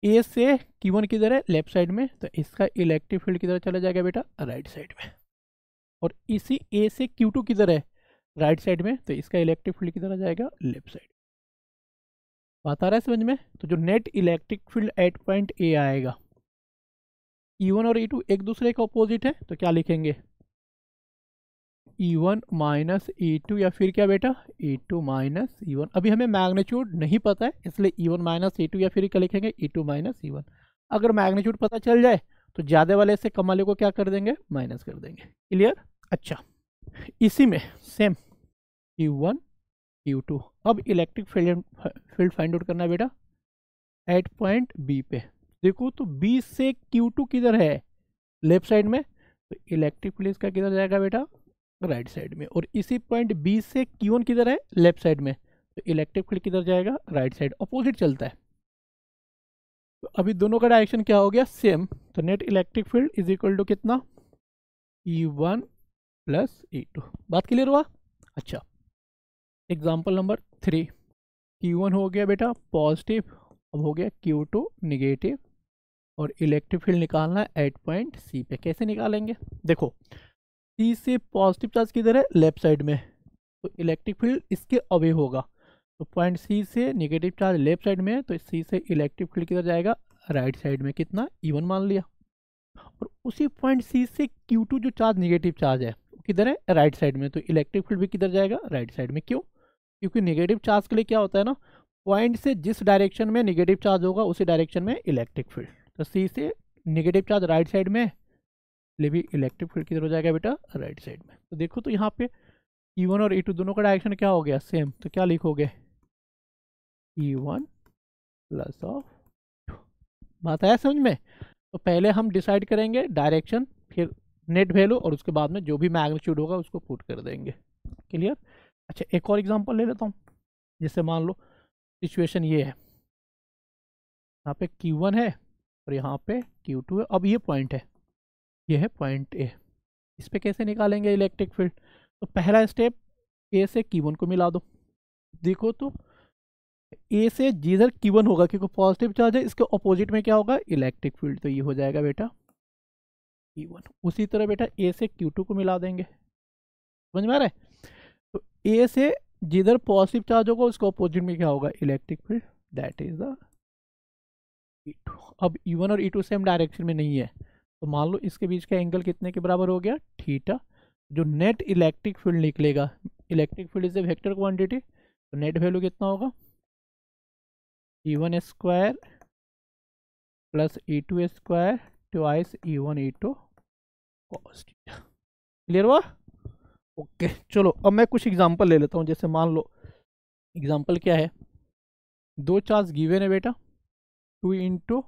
ए से Q1 किधर है, लेफ्ट साइड में, तो इसका इलेक्ट्रिक फील्ड किधर चला जाएगा बेटा, राइट साइड में। और इसी ए से Q2 किधर है, राइट साइड में, तो इसका इलेक्ट्रिक फील्ड किधर आ जाएगा, लेफ्ट साइड। बात आ रहा है समझ में? तो जो net electric field at point ए आएगा, E1 और E2 एक दूसरे के अपोजिट है, तो क्या लिखेंगे, E1 माइनस E2, या फिर क्या बेटा, E2 माइनस E1। अभी हमें मैग्नीट्यूड नहीं पता है, इसलिए E1 माइनस E2, या फिर क्या लिखेंगे, E2 माइनस E1। अगर मैग्नीट्यूड पता चल जाए तो ज़्यादा वाले से कम वाले को क्या कर देंगे, माइनस कर देंगे। क्लियर? अच्छा, इसी में सेम Q1 Q2। अब इलेक्ट्रिक फील्ड फाइंड आउट करना है बेटा एट पॉइंट बी पे। देखो तो बी से Q2 किधर है, लेफ्ट साइड में, तो इलेक्ट्रिक फील्ड इसका किधर जाएगा बेटा, राइट साइड में। और इसी पॉइंट बी से Q1 किधर है, लेफ्ट साइड में, तो इलेक्ट्रिक फील्ड किधर जाएगा, राइट साइड, अपोजिट चलता है। तो अभी दोनों का डायरेक्शन क्या हो गया, सेम। तो net electric field is equal to कितना, E1 प्लस E2। बात क्लियर हुआ? अच्छा, एग्जाम्पल नंबर 3, Q1 हो गया बेटा पॉजिटिव, अब हो गया Q2 निगेटिव, और इलेक्ट्रिक फील्ड निकालना है एट पॉइंट सी पे। कैसे निकालेंगे, देखो सी से पॉजिटिव चार्ज किधर है, लेफ्ट साइड में, तो इलेक्ट्रिक फील्ड इसके अवे होगा। तो पॉइंट सी से नेगेटिव चार्ज लेफ्ट साइड में है, तो सी से इलेक्ट्रिक फील्ड किधर जाएगा, राइट साइड में, कितना, E1 मान लिया। और उसी पॉइंट सी से Q2 जो चार्ज नेगेटिव चार्ज है वो किधर है, राइट साइड में, तो इलेक्ट्रिक फील्ड भी किधर जाएगा, राइट साइड में। क्यों? क्योंकि नेगेटिव चार्ज के लिए क्या होता है ना, पॉइंट से जिस डायरेक्शन में नेगेटिव चार्ज होगा उसी डायरेक्शन में इलेक्ट्रिक फील्ड। तो सी से नेगेटिव चार्ज राइट साइड में, ले भी इलेक्ट्रिक फील्ड किधर हो जाएगा बेटा, राइट साइड में। तो देखो तो यहाँ पे E1 और E2 दोनों का डायरेक्शन क्या हो गया, सेम। तो क्या लिखोगे, E1 प्लस ऑफ। बात आया समझ में? तो पहले हम डिसाइड करेंगे डायरेक्शन, फिर नेट वैल्यू, और उसके बाद में जो भी मैग्नीट्यूड होगा उसको पुट कर देंगे। क्लियर? अच्छा, एक और एग्जांपल ले लेता हूँ। जैसे मान लो सिचुएशन ये है, यहाँ पे Q1 है और यहाँ पे Q2 है। अब ये पॉइंट है, ये है पॉइंट ए। इस पे कैसे निकालेंगे इलेक्ट्रिक फील्ड? तो पहला स्टेप, ए से Q1 को मिला दो। देखो तो ए से जिधर Q1 होगा, क्योंकि पॉजिटिव चार्ज है, इसके ऑपोजिट में क्या होगा, इलेक्ट्रिक फील्ड, तो ये हो जाएगा बेटा Q1। उसी तरह बेटा ए से Q2 को मिला देंगे। समझ में आ रहा है? तो ए से जिधर पॉजिटिव चार्ज होगा उसके ऑपोजिट में क्या होगा, electric field, that is the E2। अब E1 और E2 सेम डायरेक्शन में नहीं है, तो मान लो इसके बीच का एंगल कितने के बराबर हो गया, थीटा। जो नेट इलेक्ट्रिक फील्ड निकलेगा, electric field is a vector quantity, तो नेट वैल्यू कितना होगा, E1 square plus E2 square twice E1 E2 cos theta. Clear हुआ? ओके, चलो अब मैं कुछ एग्जांपल ले लेता हूँ। जैसे मान लो एग्जांपल क्या है, दो चार्ज गिवन है बेटा, 2 into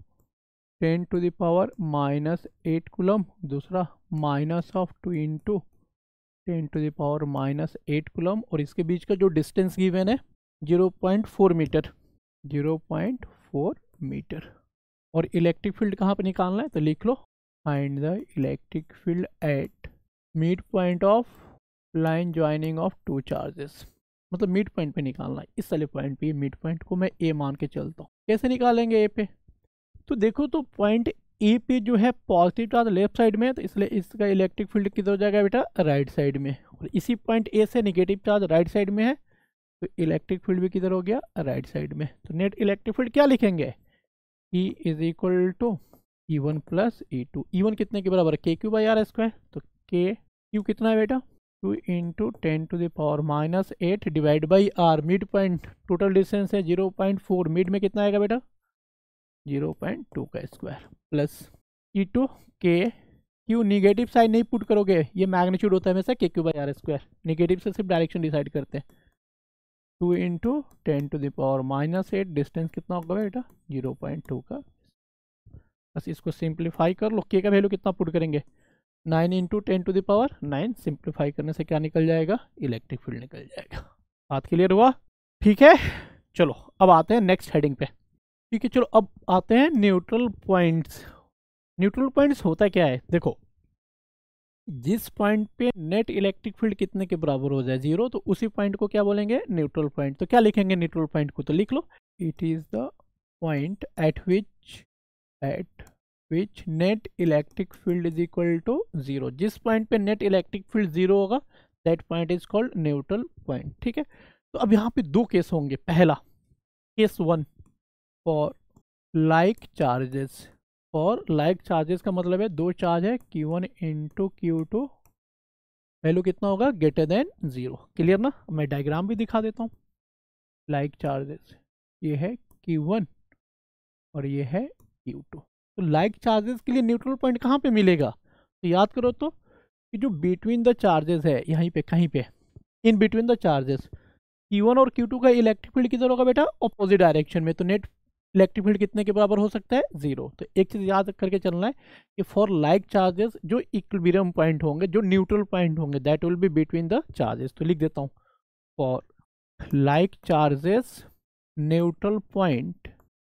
10 to the power minus 8 coulomb, दूसरा minus of 2 into 10 to the power minus 8 coulomb, और इसके बीच का जो डिस्टेंस गिवन है 0.4 मीटर, 0.4 मीटर। और इलेक्ट्रिक फील्ड कहाँ पे निकालना है, तो लिख लो find the electric field at mid point of line joining of two charges. मतलब मिड पॉइंट पे निकालना है, इस वाले पॉइंट पे, मिड पॉइंट को मैं ए मान के चलता हूँ। कैसे निकालेंगे ए पे? तो देखो तो पॉइंट ए पे जो है पॉजिटिव चार्ज लेफ्ट साइड में है, तो इसलिए इसका इलेक्ट्रिक फील्ड किधर हो जाएगा बेटा, राइट साइड में। और इसी पॉइंट ए से नेगेटिव चार्ज राइट साइड में है, तो इलेक्ट्रिक फील्ड भी किधर हो गया, राइट साइड में। तो नेट इलेक्ट्रिक फील्ड क्या लिखेंगे, E is equal to E1 plus E2। E1 कितने के बराबर है, के क्यू बाई आर स्क्वायर, तो के क्यू कितना है बेटा, 2 into 10 to the power minus 8 divide by R. Mid point total distance है 0.4, मिड में कितना आएगा बेटा, 0.2 का square, plus E2 K Q negative side नहीं पुट करोगे, ये मैग्नीट्यूड होता है हमेशा K Q by R square, negative से सिर्फ डायरेक्शन डिसाइड करते हैं। 2 into 10 to the power minus 8, distance कितना होगा बेटा, 0.2 का। बस इसको सिंप्लीफाई कर लो, के का वैल्यू कितना पुट करेंगे, 9 इंटू 10⁻⁹ सिंप्लीफाई करने से क्या निकल जाएगा, इलेक्ट्रिक फील्ड निकल जाएगा। बात क्लियर हुआ? ठीक है, चलो अब आते हैं नेक्स्ट हेडिंग पे। ठीक है, चलो अब आते हैं न्यूट्रल पॉइंट्स। न्यूट्रल पॉइंट्स होता क्या है, देखो जिस पॉइंट पे नेट इलेक्ट्रिक फील्ड कितने के बराबर हो जाए, 0, तो उसी पॉइंट को क्या बोलेंगे, न्यूट्रल पॉइंट। तो क्या लिखेंगे न्यूट्रल पॉइंट को, तो लिख लो, it is the point at which net electric field is equal to 0। जिस पॉइंट पे नेट इलेक्ट्रिक फील्ड 0 होगा that point is called neutral point. ठीक है, तो अब यहाँ पे दो केस होंगे। पहला केस 1 फॉर लाइक चार्जेस। और लाइक चार्जेस का मतलब है दो चार्ज है Q1 इंटू Q2, वैल्यू कितना होगा, ग्रेटर देन 0। क्लियर ना? मैं डायग्राम भी दिखा देता हूँ। लाइक चार्जेस, ये है Q1 और ये है Q2। तो लाइक चार्जेस के लिए न्यूट्रल पॉइंट कहाँ पे मिलेगा, तो याद करो तो कि जो बिटवीन द चार्जेस है, यहीं पे कहीं पे in between the charges Q1 और Q2 का इलेक्ट्रिक फील्ड किधर होगा बेटा, ऑपोजिट डायरेक्शन में। तो नेट इलेक्ट्रिक फील्ड कितने के बराबर हो सकता है, 0। तो एक चीज याद करके चलना है कि फॉर लाइक चार्जेस जो इक्विलिब्रियम पॉइंट होंगे, जो न्यूट्रल पॉइंट होंगे, that will be between the charges. तो लिख देता हूँ, for like charges neutral point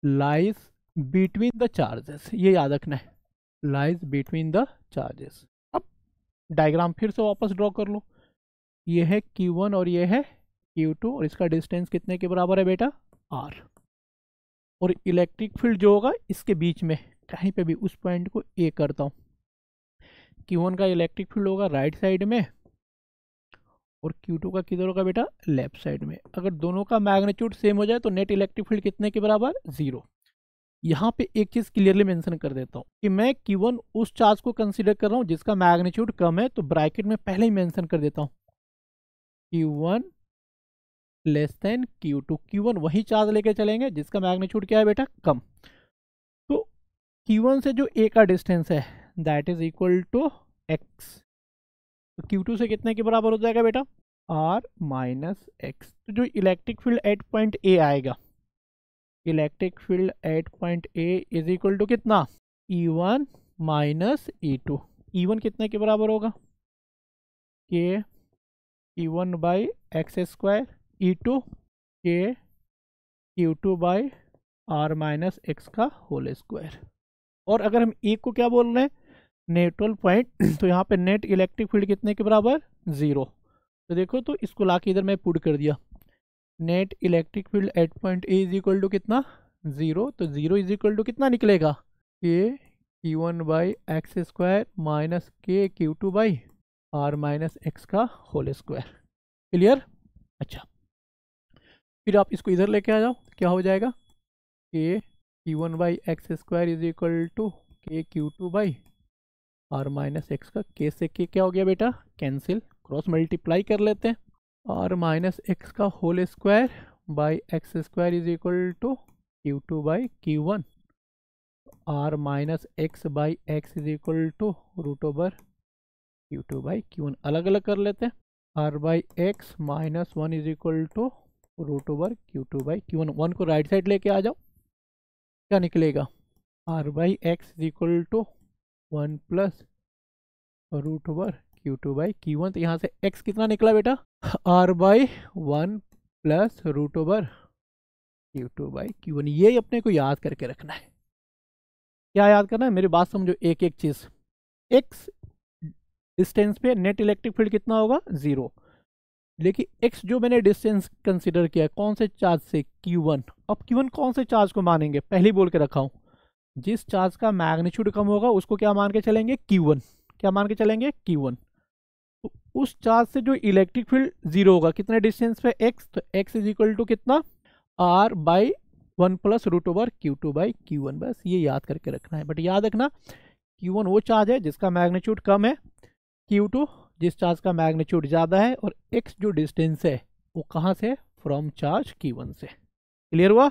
lies between the charges. ये याद रखना है, लाइज बिटवीन द चार्जेस। अब डायग्राम फिर से वापस ड्रॉ कर लो। ये है Q1 और ये है Q2 और इसका डिस्टेंस कितने के बराबर है बेटा, R। और इलेक्ट्रिक फील्ड जो होगा इसके बीच में कहीं पे भी, उस पॉइंट को A करता हूँ। Q1 का इलेक्ट्रिक फील्ड होगा राइट साइड में और Q2 का किधर होगा बेटा, लेफ्ट साइड में। अगर दोनों का मैग्नीट्यूड सेम हो जाए तो नेट इलेक्ट्रिक फील्ड कितने के बराबर, 0। यहाँ पे एक चीज क्लियरली मेंशन कर देता हूँ कि मैं Q1 उस चार्ज को कंसीडर कर रहा हूँ जिसका मैग्नीट्यूड कम है, तो ब्रैकेट में पहले ही मेंशन कर देता हूँ Q1 less than Q2। Q1 वही चार्ज लेके चलेंगे जिसका मैग्नीट्यूड क्या है बेटा, कम। तो Q1 से जो A का डिस्टेंस है that is equal to X। तो Q2 से कितने के बराबर हो जाएगा बेटा, R माइनस X। तो जो electric field at point A आएगा, electric field at point A is equal to कितना, E1 माइनस E2। E1 कितने के बराबर होगा, K Q1 by X square, E2 K Q2 by R minus X का whole square. और अगर हम एक को क्या बोल रहे हैं, न्यूट्रल पॉइंट, तो यहाँ पे नेट इलेक्ट्रिक फील्ड कितने के बराबर, 0। तो देखो, तो इसको ला के इधर मैं पुट कर दिया, net electric field at point A is equal to कितना, 0। तो 0 इज इक्वल टू कितना निकलेगा, के Q1 by X square minus K Q2 by R minus X का होल स्क्वायर। क्लियर? अच्छा, फिर आप इसको इधर लेके आ जाओ, क्या हो जाएगा, K Q1 by X square is equal to K Q2 by R minus X का, के से के क्या हो गया बेटा, कैंसिल, क्रॉस मल्टीप्लाई कर लेते हैं। R माइनस एक्स का whole square by X square is equal to Q2 by Q1। R minus X by X is equal to root over Q2 by Q1। अलग अलग कर लेते हैं, R by X minus 1 is equal to root over Q2 by Q1। 1 को right side लेके आ जाओ, क्या निकलेगा, R by X is equal to 1 plus root over Q2 by Q1। तो यहाँ से x कितना निकला बेटा, R by 1 plus root over Q2 by Q1। ये अपने को याद करके रखना है। क्या याद करना है, मेरी बात समझो, एक एक चीज। x डिस्टेंस पे नेट इलेक्ट्रिक फील्ड कितना होगा, 0। लेकिन x जो मैंने डिस्टेंस कंसिडर किया है कौन से चार्ज से, Q1। अब Q1 कौन से चार्ज को मानेंगे, पहले ही बोल के रखा हूं, जिस चार्ज का मैग्नीट्यूड कम होगा उसको क्या मान के चलेंगे, Q1। क्या मान के चलेंगे, Q1। तो उस चार्ज से जो इलेक्ट्रिक फील्ड 0 होगा कितने डिस्टेंस पे, x। तो x इज इक्वल टू कितना, R by 1 plus root over Q2 by Q1। बस ये याद करके रखना है। बट याद रखना, Q1 वो चार्ज है जिसका मैग्नीट्यूड कम है, Q2 जिस चार्ज का मैग्नीट्यूड ज़्यादा है, और x जो डिस्टेंस है वो कहाँ से, फ्रॉम चार्ज Q1 से। क्लियर हुआ?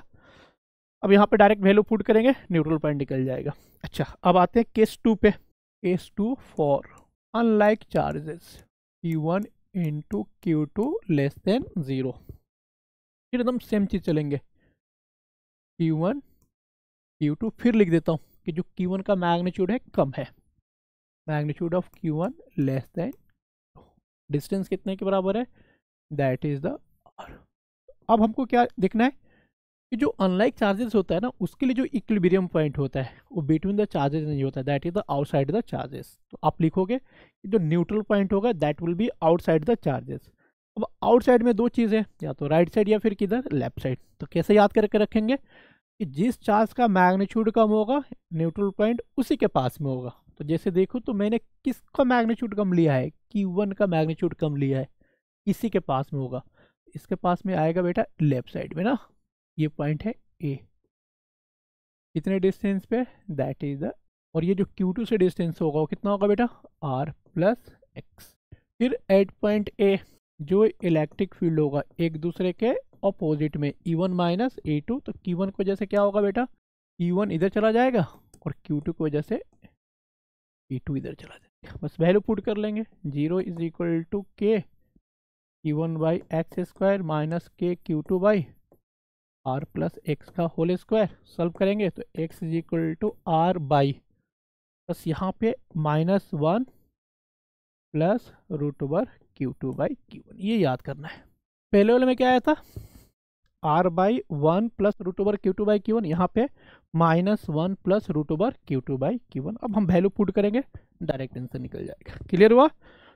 अब यहाँ पे डायरेक्ट वैल्यू पुट करेंगे, न्यूट्रल पॉइंट निकल जाएगा। अच्छा, अब आते हैं केस 2 पे। Case 2 for unlike charges Q1 into Q2 less than 0। फिर एकदम सेम चीज चलेंगे, Q1 Q2, फिर लिख देता हूँ कि जो Q1 का मैग्नीट्यूड है कम है, magnitude of Q1 less than, distance कितने के बराबर है, दैट इज द R। अब हमको क्या देखना है कि जो अनलाइक चार्जेस होता है ना, उसके लिए जो इक्विलिब्रियम पॉइंट होता है वो बिटवीन द चार्जेस नहीं होता है, that is the outside the charges. तो आप लिखोगे कि जो न्यूट्रल पॉइंट होगा that will be outside the charges. अब आउटसाइड में दो चीज़ें, या तो राइट साइड या फिर किधर, लेफ्ट साइड। तो कैसे याद करके रखेंगे कि जिस चार्ज का मैग्नीट्यूड कम होगा न्यूट्रल पॉइंट उसी के पास में होगा। तो जैसे देखो तो मैंने किसका मैग्नीट्यूड कम लिया है, Q1 का मैग्नीट्यूड कम लिया है, इसी के पास में होगा। इसके पास में आएगा बेटा लेफ्ट साइड में ना, ये पॉइंट है ए, कितने डिस्टेंस पे, दैट इज द, और ये जो Q2 से डिस्टेंस होगा वो कितना होगा बेटा, R प्लस एक्स। फिर एट पॉइंट ए जो इलेक्ट्रिक फील्ड होगा एक दूसरे के ऑपोजिट में, E1 माइनस E2, तो Q1 की वजह से क्या होगा बेटा, E1 इधर चला जाएगा और Q2 की वजह से E2 इधर चला जाएगा। बस वैल्यू पुट कर लेंगे, 0 इज इक्वल टू के Q1 by X square minus K Q2 by R plus X का होल स्क्वायर। सॉल्व करेंगे तो x is equal to R by, बस यहाँ पे -1 plus root over Q2 by Q1, ये याद करना है। पहले वाले में क्या आया था, R by 1 plus root over Q2 by Q1, यहाँ पे -1 plus root over Q2 by Q1। अब हम वैल्यू पुट करेंगे, डायरेक्ट आंसर निकल जाएगा। क्लियर हुआ।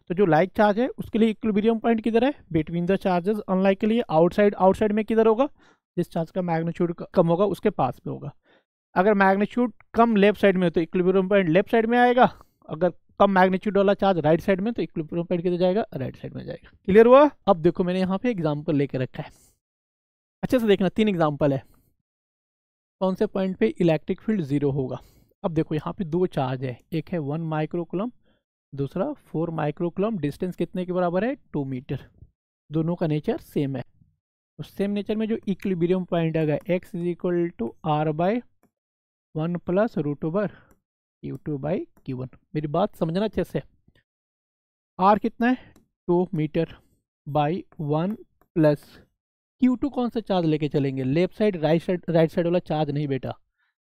तो जो लाइक चार्ज है उसके लिए इक्विलिब्रियम पॉइंट किधर है, बिटवीन द चार्जेस। अनलाइक के लिए आउटसाइड में किधर होगा, जिस चार्ज का मैग्नीट्यूड कम होगा उसके पास में होगा। अगर मैग्नीट्यूड कम लेफ्ट साइड में हो तो इक्विलिब्रियम पॉइंट लेफ्ट साइड में आएगा, अगर कम मैग्नीट्यूड वाला चार्ज राइट साइड में तो इक्विलिब्रियम पॉइंट किधर जाएगा, राइट साइड में जाएगा। क्लियर हुआ। अब देखो मैंने यहाँ पे एग्जाम्पल लेके रखा है, अच्छे से देखना, 3 एग्जाम्पल है, कौन से पॉइंट पे इलेक्ट्रिक फील्ड 0 होगा। अब देखो यहाँ पे 2 चार्ज है, एक है 1 माइक्रोकूलम, दूसरा 4 माइक्रोकूलम, डिस्टेंस कितने के बराबर है, 2 मीटर। दोनों का नेचर सेम है, तो सेम नेचर में जो इक्विलिब्रियम पॉइंट आएगा x is equal to R by 1 plus root over Q2 by Q1। मेरी बात समझना अच्छे से, R कितना है 2 मीटर बाई 1 प्लस Q2 कौन सा चार्ज लेके चलेंगे, लेफ्ट साइड राइट साइड वाला चार्ज नहीं बेटा,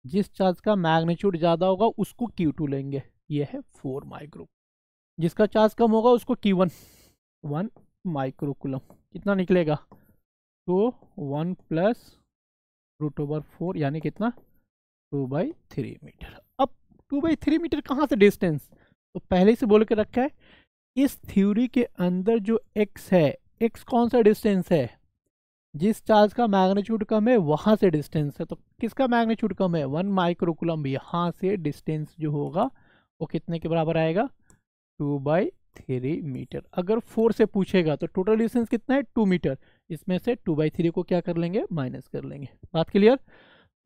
जिस चार्ज का मैग्नीट्यूड ज़्यादा होगा उसको Q2 लेंगे। ये है 4 माइक्रो, जिसका चार्ज कम होगा उसको Q1 1 माइक्रोकूलम, कितना निकलेगा, तो 1 प्लस रूट ओवर 4 यानी कितना 2/3 मीटर। अब 2/3 मीटर कहाँ से डिस्टेंस, तो पहले से बोल के रखा है, इस थ्योरी के अंदर जो x है, x कौन सा डिस्टेंस है, जिस चार्ज का मैग्नीट्यूड कम है वहाँ से डिस्टेंस है। तो किसका मैग्नीट्यूड कम है, 1 माइक्रोकूलम, यहाँ से डिस्टेंस जो होगा वो कितने के बराबर आएगा, 2/3 मीटर। अगर 4 से पूछेगा तो टोटल डिस्टेंस कितना है, 2 मीटर, इसमें से 2/3 को क्या कर लेंगे, माइनस कर लेंगे। बात क्लियर।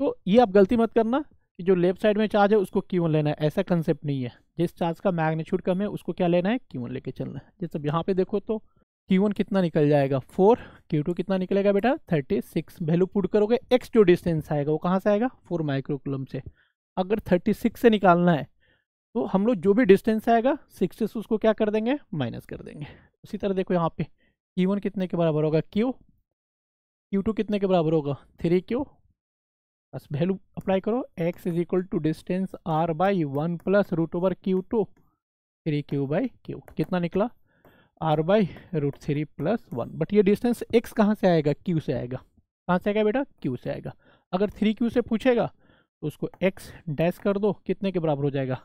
तो ये आप गलती मत करना कि जो लेफ्ट साइड में चार्ज है उसको Q1 लेना है, ऐसा कंसेप्ट नहीं है। जिस चार्ज का मैग्नीट्यूड कम है उसको क्या लेना है, Q1 लेके चलना है। जैसे यहाँ पे देखो तो Q1 कितना निकल जाएगा 4, Q2 कितना निकलेगा बेटा 36। वैल्यू पुट करोगे, x जो डिस्टेंस आएगा वो कहाँ से आएगा, 4 माइक्रोकूलम से। अगर 36 से निकालना है तो हम लोग जो भी डिस्टेंस आएगा 6 से उसको क्या कर देंगे, माइनस कर देंगे। उसी तरह देखो यहाँ पे Q1 कितने के बराबर होगा, Q2 कितने के बराबर होगा 3Q। बस वैल्यू अप्लाई करो, x is equal to distance R by 1 plus root over Q2 3Q by Q, कितना निकला R by root 3 plus 1। But ये डिस्टेंस x कहाँ से आएगा, Q से आएगा। कहाँ से आएगा बेटा, Q से आएगा। अगर 3Q से पूछेगा तो उसको x डैश कर दो, कितने के बराबर हो जाएगा,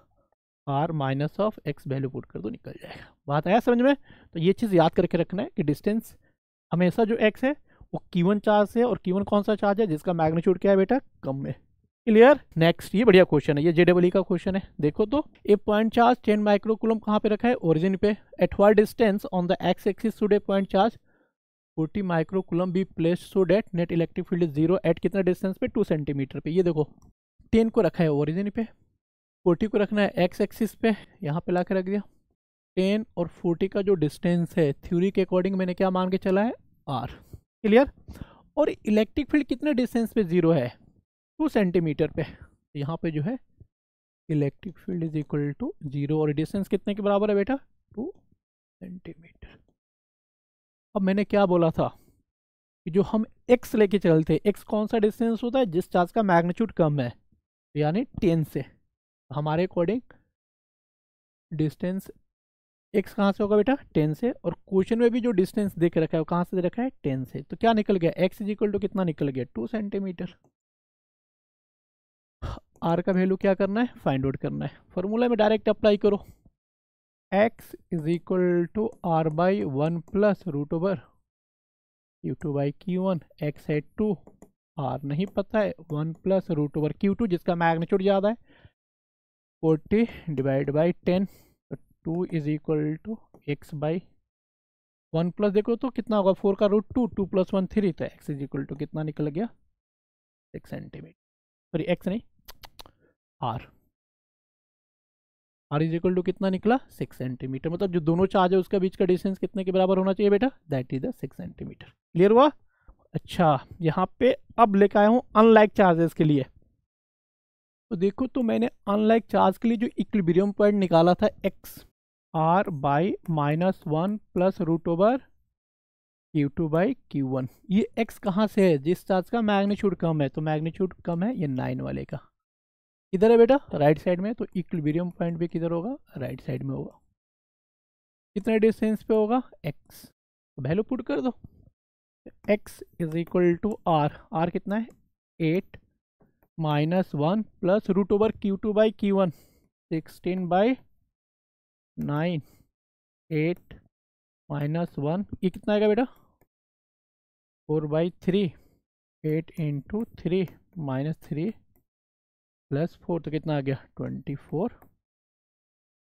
R minus of x, value put कर दो, निकल जाएगा। बात आया समझ में। तो ये चीज़ याद करके रखना है कि डिस्टेंस हमेशा जो x है वो Q1 चार्ज से, और Q1 कौन सा चार्ज है जिसका मैग्नीट्यूड क्या है बेटा, कम है। क्लियर। नेक्स्ट, ये बढ़िया क्वेश्चन है, ये JEE का क्वेश्चन है। देखो तो ए पॉइंट चार्ज 10 माइक्रोकूलम कहाँ पे रखा है, ओरिजिन पे। At what distance on the X axis should a point charge 40 microcoulomb be placed so that net electric field is 0 at कितना डिस्टेंस पे, 2 सेंटीमीटर पे। ये देखो 10 को रखा है ओरिजिन पे, 40 को रखना है एक्स एक्सिस पे, यहाँ पे ला के रख दिया। 10 और 40 का जो डिस्टेंस है थ्योरी के अकॉर्डिंग मैंने क्या मान के चला है, R। क्लियर। और इलेक्ट्रिक फील्ड कितने डिस्टेंस पे 0 है, 2 सेंटीमीटर पे। यहाँ पे जो है electric field is equal to 0, और डिस्टेंस कितने के बराबर है बेटा, 2 सेंटीमीटर। अब मैंने क्या बोला था कि जो हम x लेके चलते, x कौन सा डिस्टेंस होता है, जिस चार्ज का मैग्नीट्यूड कम है, यानी 10 से। हमारे अकॉर्डिंग डिस्टेंस x कहाँ से होगा बेटा 10 से, और क्वेश्चन में भी जो डिस्टेंस देख रखा है वो कहाँ से दे रखा है 10 से, तो क्या निकल गया x इज इक्वल टू कितना निकल गया 2 सेंटीमीटर। r का वैल्यू क्या करना है फाइंड आउट करना है, फॉर्मूला में डायरेक्ट अप्लाई करो, x is equal to r by 1 plus root over q2 by q1, x है 2, r नहीं पता है 1 प्लस रूट ओवर q2 जिसका मैग्नीट्यूड ज़्यादा है 40 divide by 10, 2 is equal to X by 1 plus देखो तो कितना होगा 4 का रूट 2, 2 प्लस 1 3, तो x इज इक्वल टू कितना निकल गया 6 सेंटीमीटर, सॉरी x नहीं r, r is equal to कितना निकला 6 सेंटीमीटर, मतलब जो दोनों चार्ज है उसका बीच का डिस्टेंस कितने के बराबर होना चाहिए बेटा, that is the 6 centimetre. Clear हुआ। अच्छा यहाँ पे अब लेकर आया हूँ अनलाइक चार्जेस के लिए, तो देखो तो मैंने अनलाइक चार्ज के लिए जो इक्विलिब्रियम पॉइंट निकाला था x r by -1 plus root over q2 by q1, ये x कहाँ से है जिस चार्ज का मैग्नीट्यूड कम है, तो मैग्नीट्यूड कम है ये 9 वाले का, किधर है बेटा राइट साइड में, तो इक्विलिब्रियम पॉइंट भी किधर होगा राइट साइड में होगा, कितने डिस्टेंस पे होगा x, तो वैल्यू पुट कर दो, x is equal to r कितना है 8 -1 plus root over q2 by q1 16 by 9, 8 -1 ये कितना आएगा बेटा 4 बाई 3, 8 इंटू 3 -3 प्लस 4, तो कितना आ गया 24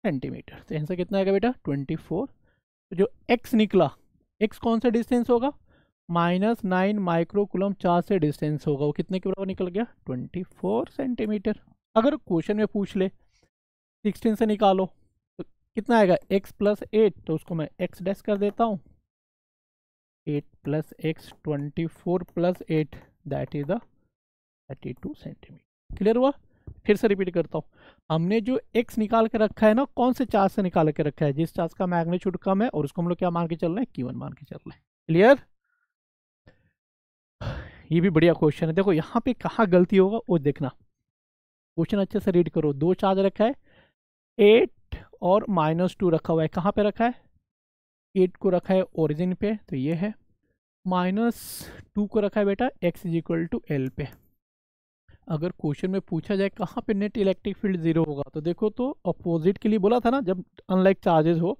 सेंटीमीटर, तो आंसर कितना आएगा बेटा 24, तो जो x निकला, x कौन सा डिस्टेंस होगा -9 माइक्रोकूलम चार्ज से डिस्टेंस होगा, वो कितने के बराबर निकल गया 24 सेंटीमीटर। अगर क्वेश्चन में पूछ ले 16 से निकालो तो कितना आएगा x प्लस 8, तो उसको मैं x डैश कर देता हूँ, 8 plus x 24 plus 8 that is the 32 centimetre. Clear हुआ। फिर से रिपीट करता हूँ, हमने जो x निकाल के रखा है ना कौन से चार्ज से निकाल के रखा है, जिस चार्ज का मैग्नीट्यूड कम है और उसको हम लोग क्या मान के चल रहे हैं q1 मान के चल रहे हैं। क्लियर। ये भी बढ़िया क्वेश्चन है, देखो यहाँ पे कहाँ गलती होगा वो देखना, क्वेश्चन अच्छे से रीड करो, दो चार्ज रखा है 8 और -2 रखा हुआ है, कहाँ पे रखा है 8 को रखा है ओरिजिन पे, तो ये है, -2 को रखा है बेटा x is equal to L पे। अगर क्वेश्चन में पूछा जाए कहाँ पे नेट इलेक्ट्रिक फील्ड 0 होगा, तो देखो तो अपोजिट के लिए बोला था ना, जब अनलाइक चार्जेस हो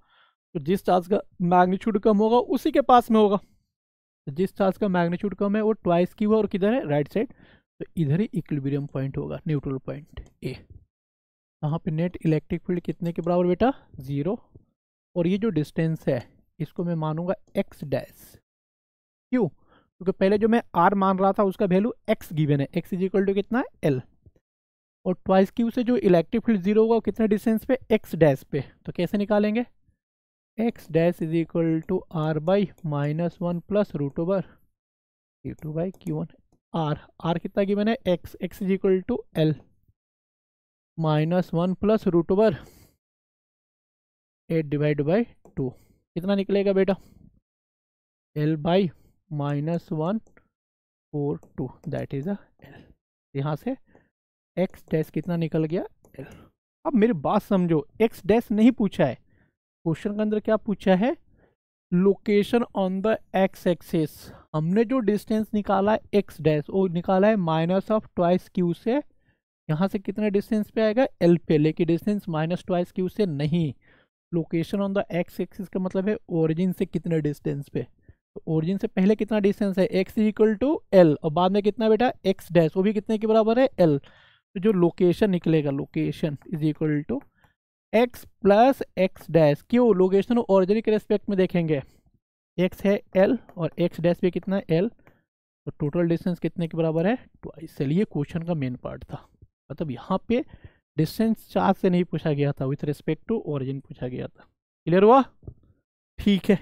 तो जिस चार्ज का मैग्नीट्यूड कम होगा उसी के पास में होगा, तो जिस चार्ज का मैग्नीट्यूड कम है वो ट्वाइस क्यू है और किधर है राइट साइड, तो इधर ही इक्विलिब्रियम पॉइंट होगा, न्यूट्रल पॉइंट ए। यहाँ पे नेट इलेक्ट्रिक फील्ड कितने के बराबर बेटा 0, और ये जो डिस्टेंस है इसको मैं मानूंगा x डैश, क्यों, क्योंकि पहले जो मैं r मान रहा था उसका वैल्यू x गिवन है, x इज इक्वल टू कितना है l, और ट्वाइस क्यू से जो इलेक्ट्रिक फील्ड 0 होगा वो कितने डिस्टेंस पे x डैश पे, तो कैसे निकालेंगे x dash is equal to r by -1 plus root over q2 by q1, r कितना गिवन है x is equal to l -1 plus root over 8 divide by 2, कितना निकलेगा बेटा l by -1 4 2 that is l, यहाँ से x डैश कितना निकल गया l। अब मेरी बात समझो, x डैश नहीं पूछा है क्वेश्चन के अंदर, क्या पूछा है location on the x axis, हमने जो डिस्टेंस निकाला है x डैश वो निकाला है माइनस ऑफ ट्वाइस क्यू से, यहाँ से कितने डिस्टेंस पे आएगा l पे, लेकिन डिस्टेंस माइनस ट्वाइस क्यू से नहीं, location on the x axis का मतलब है ओरिजिन से कितने डिस्टेंस पे, तो ओरिजिन से पहले कितना डिस्टेंस है x इक्वल टू l, और बाद में कितना बेटा x डैश वो भी कितने के बराबर है l, तो जो लोकेशन निकलेगा location is equal to x plus x dash, क्यों लोकेशन ओरिजिन के रेस्पेक्ट में देखेंगे, x है l और x डैश भी कितना है l, तो टोटल डिस्टेंस कितने के बराबर है ट्वाइस, चलिए क्वेश्चन का मेन पार्ट था, मतलब यहाँ पे डिस्टेंस चार्ज से नहीं पूछा गया था, विथ रिस्पेक्ट टू ओरिजिन पूछा गया था। क्लियर हुआ। ठीक है